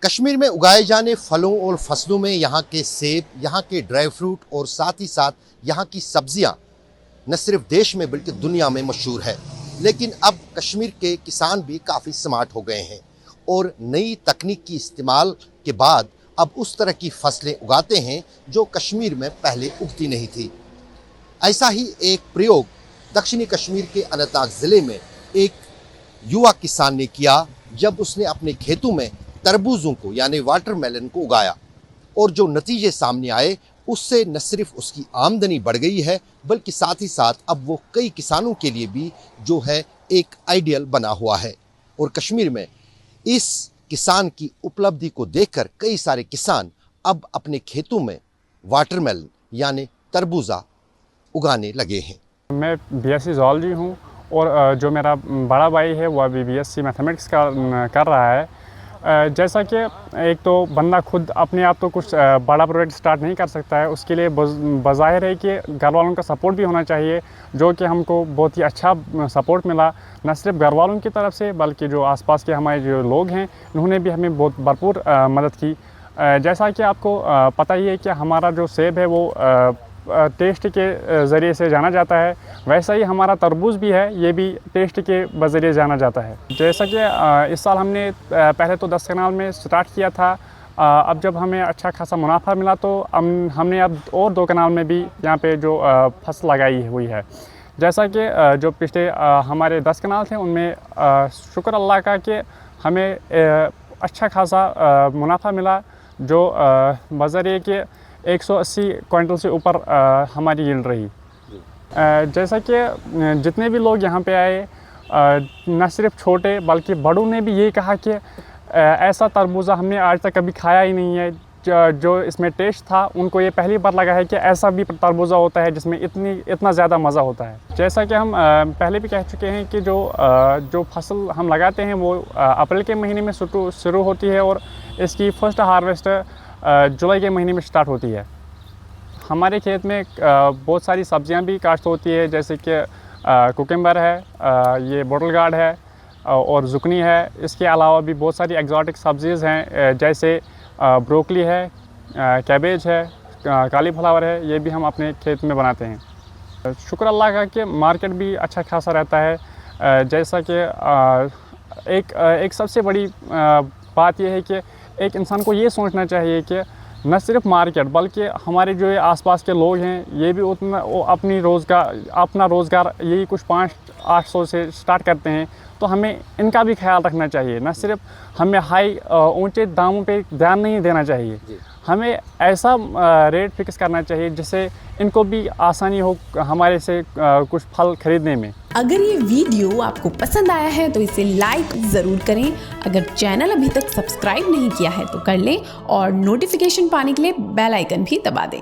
कश्मीर में उगाए जाने फलों और फसलों में यहाँ के सेब, यहाँ के ड्राई फ्रूट और साथ ही साथ यहाँ की सब्जियाँ न सिर्फ देश में बल्कि दुनिया में मशहूर है। लेकिन अब कश्मीर के किसान भी काफ़ी स्मार्ट हो गए हैं और नई तकनीक की इस्तेमाल के बाद अब उस तरह की फसलें उगाते हैं जो कश्मीर में पहले उगती नहीं थी। ऐसा ही एक प्रयोग दक्षिणी कश्मीर के अनंतनाग ज़िले में एक युवा किसान ने किया जब उसने अपने खेतों में तरबूजों को यानी वाटरमेलन को उगाया और जो नतीजे सामने आए उससे न सिर्फ उसकी आमदनी बढ़ गई है बल्कि साथ ही साथ अब वो कई किसानों के लिए भी जो है एक आइडियल बना हुआ है। और कश्मीर में इस किसान की उपलब्धि को देखकर कई सारे किसान अब अपने खेतों में वाटरमेलन यानी तरबूजा उगाने लगे हैं। मैं बीएससी ज़ूलॉजी हूँ और जो मेरा बड़ा भाई है वो अभी बीएससी मैथमेटिक्स कर रहा है। जैसा कि एक तो बंदा खुद अपने आप तो कुछ बड़ा प्रोजेक्ट स्टार्ट नहीं कर सकता है, उसके लिए बज़ाहिर है कि घर वालों का सपोर्ट भी होना चाहिए, जो कि हमको बहुत ही अच्छा सपोर्ट मिला न सिर्फ घर वालों की तरफ से बल्कि जो आसपास के हमारे जो लोग हैं उन्होंने भी हमें बहुत भरपूर मदद की। जैसा कि आपको पता ही है कि हमारा जो सेब है वो टेस्ट के ज़रिए से जाना जाता है, वैसा ही हमारा तरबूज भी है, ये भी टेस्ट के ज़रिए जाना जाता है। जैसा कि इस साल हमने पहले तो 10 कनाल में स्टार्ट किया था, अब जब हमें अच्छा खासा मुनाफा मिला तो हमने अब और 2 कनाल में भी यहाँ पे जो फसल लगाई हुई है। जैसा कि जो पिछले हमारे 10 कनाल थे उनमें शुक्र अल्लाह का कि हमें अच्छा खासा मुनाफा मिला, जो बज़रिए के 180 क्विंटल से ऊपर हमारी यील्ड रही। जैसा कि जितने भी लोग यहाँ पे आए न सिर्फ छोटे बल्कि बड़ों ने भी ये कहा कि ऐसा तरबूजा हमने आज तक कभी खाया ही नहीं है, जो इसमें टेस्ट था उनको ये पहली बार लगा है कि ऐसा भी तरबूजा होता है जिसमें इतना ज़्यादा मज़ा होता है। जैसा कि हम पहले भी कह चुके हैं कि जो फसल हम लगाते हैं वो अप्रैल के महीने में शुरू होती है और इसकी फर्स्ट हार्वेस्ट जुलाई के महीने में स्टार्ट होती है। हमारे खेत में बहुत सारी सब्जियां भी काश्त होती है, जैसे कि कुकम्बर है, ये बोटल गार्ड है और जुकनी है। इसके अलावा भी बहुत सारी एक्जॉटिक सब्ज़ीज़ हैं, जैसे ब्रोकली है, कैबेज है, कालीफ्लावर है, ये भी हम अपने खेत में बनाते हैं। शुक्र अल्लाह का कि मार्केट भी अच्छा खासा रहता है। जैसा कि एक सबसे बड़ी बात यह है कि एक इंसान को ये सोचना चाहिए कि न सिर्फ मार्केट बल्कि हमारे जो ये आसपास के लोग हैं ये भी अपना रोज़गार यही कुछ 500-800 से स्टार्ट करते हैं, तो हमें इनका भी ख्याल रखना चाहिए। न सिर्फ हमें ऊंचे दामों पे ध्यान नहीं देना चाहिए, हमें ऐसा रेट फिक्स करना चाहिए जिससे इनको भी आसानी हो हमारे से कुछ फल खरीदने में। अगर ये वीडियो आपको पसंद आया है तो इसे लाइक ज़रूर करें। अगर चैनल अभी तक सब्सक्राइब नहीं किया है तो कर लें और नोटिफिकेशन पाने के लिए बेल आइकन भी दबा दें।